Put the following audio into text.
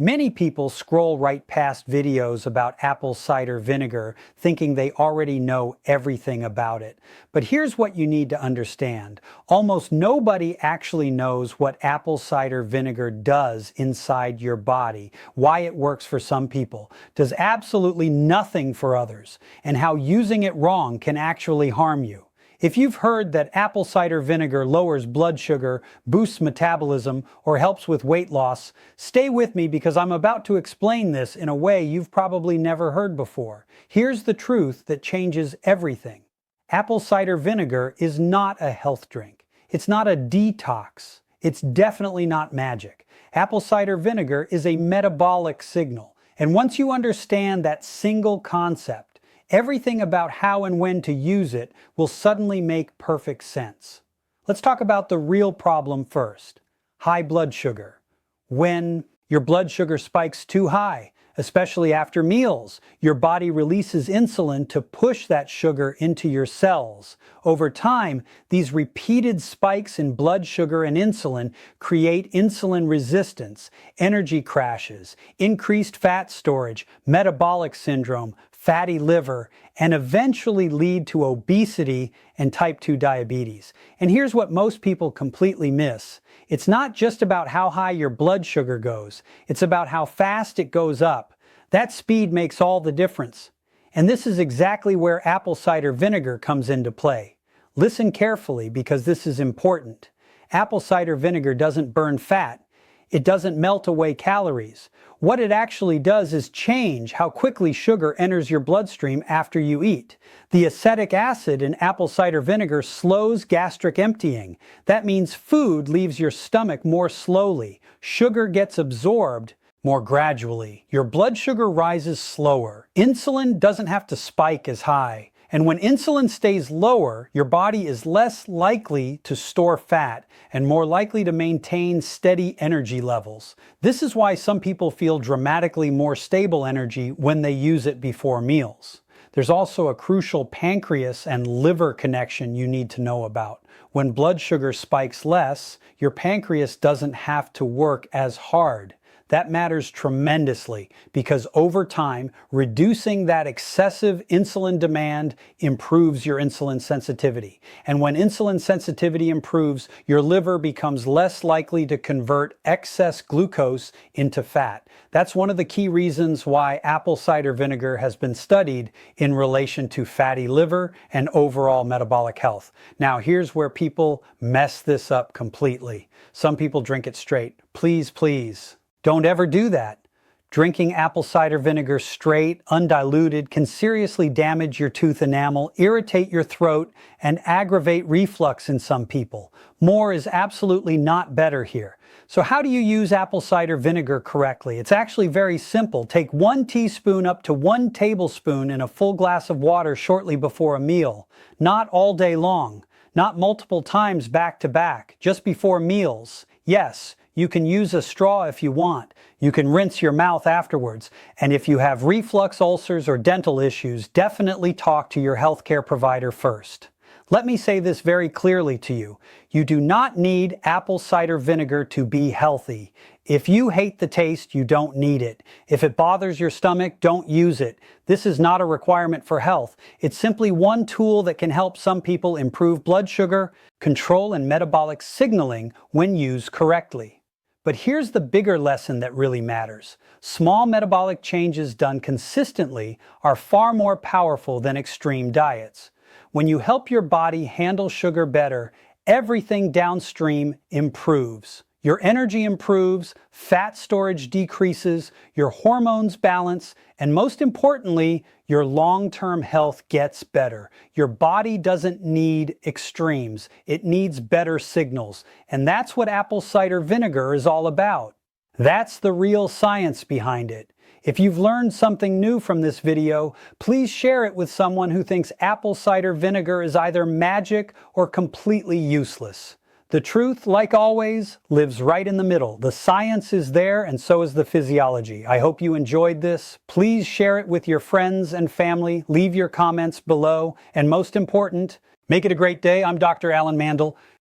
Many people scroll right past videos about apple cider vinegar thinking they already know everything about it. But here's what you need to understand. Almost nobody actually knows what apple cider vinegar does inside your body, why it works for some people, does absolutely nothing for others, and how using it wrong can actually harm you. If you've heard that apple cider vinegar lowers blood sugar, boosts metabolism, or helps with weight loss, stay with me because I'm about to explain this in a way you've probably never heard before. Here's the truth that changes everything. Apple cider vinegar is not a health drink. It's not a detox. It's definitely not magic. Apple cider vinegar is a metabolic signal. And once you understand that single concept, everything about how and when to use it will suddenly make perfect sense. Let's talk about the real problem first. High blood sugar. When your blood sugar spikes too high, especially after meals, your body releases insulin to push that sugar into your cells. Over time, these repeated spikes in blood sugar and insulin create insulin resistance, energy crashes, increased fat storage, metabolic syndrome, fatty liver, and eventually lead to obesity and type 2 diabetes. And here's what most people completely miss. It's not just about how high your blood sugar goes. It's about how fast it goes up. That speed makes all the difference. And this is exactly where apple cider vinegar comes into play. Listen carefully because this is important. Apple cider vinegar doesn't burn fat. It doesn't melt away calories. What it actually does is change how quickly sugar enters your bloodstream after you eat. The acetic acid in apple cider vinegar slows gastric emptying. That means food leaves your stomach more slowly. Sugar gets absorbed more gradually. Your blood sugar rises slower. Insulin doesn't have to spike as high. And when insulin stays lower, your body is less likely to store fat and more likely to maintain steady energy levels. This is why some people feel dramatically more stable energy when they use it before meals. There's also a crucial pancreas and liver connection you need to know about. When blood sugar spikes less, your pancreas doesn't have to work as hard. That matters tremendously because over time, reducing that excessive insulin demand improves your insulin sensitivity. And when insulin sensitivity improves, your liver becomes less likely to convert excess glucose into fat. That's one of the key reasons why apple cider vinegar has been studied in relation to fatty liver and overall metabolic health. Now, here's where people mess this up completely. Some people drink it straight. Please. Don't ever do that. Drinking apple cider vinegar straight, undiluted, can seriously damage your tooth enamel, irritate your throat, and aggravate reflux in some people. More is absolutely not better here. So how do you use apple cider vinegar correctly? It's actually very simple. Take 1 teaspoon up to 1 tablespoon in a full glass of water shortly before a meal. Not all day long. Not multiple times back to back. Just before meals. Yes. You can use a straw if you want. You can rinse your mouth afterwards. And if you have reflux ulcers or dental issues, definitely talk to your healthcare provider first. Let me say this very clearly to you. You do not need apple cider vinegar to be healthy. If you hate the taste, you don't need it. If it bothers your stomach, don't use it. This is not a requirement for health. It's simply one tool that can help some people improve blood sugar, control and metabolic signaling when used correctly. But here's the bigger lesson that really matters. Small metabolic changes done consistently are far more powerful than extreme diets. When you help your body handle sugar better, everything downstream improves. Your energy improves, fat storage decreases, your hormones balance, and most importantly, your long-term health gets better. Your body doesn't need extremes. It needs better signals. And that's what apple cider vinegar is all about. That's the real science behind it. If you've learned something new from this video, please share it with someone who thinks apple cider vinegar is either magic or completely useless. The truth, like always, lives right in the middle. The science is there and so is the physiology. I hope you enjoyed this. Please share it with your friends and family. Leave your comments below. And most important, make it a great day. I'm Dr. Alan Mandel.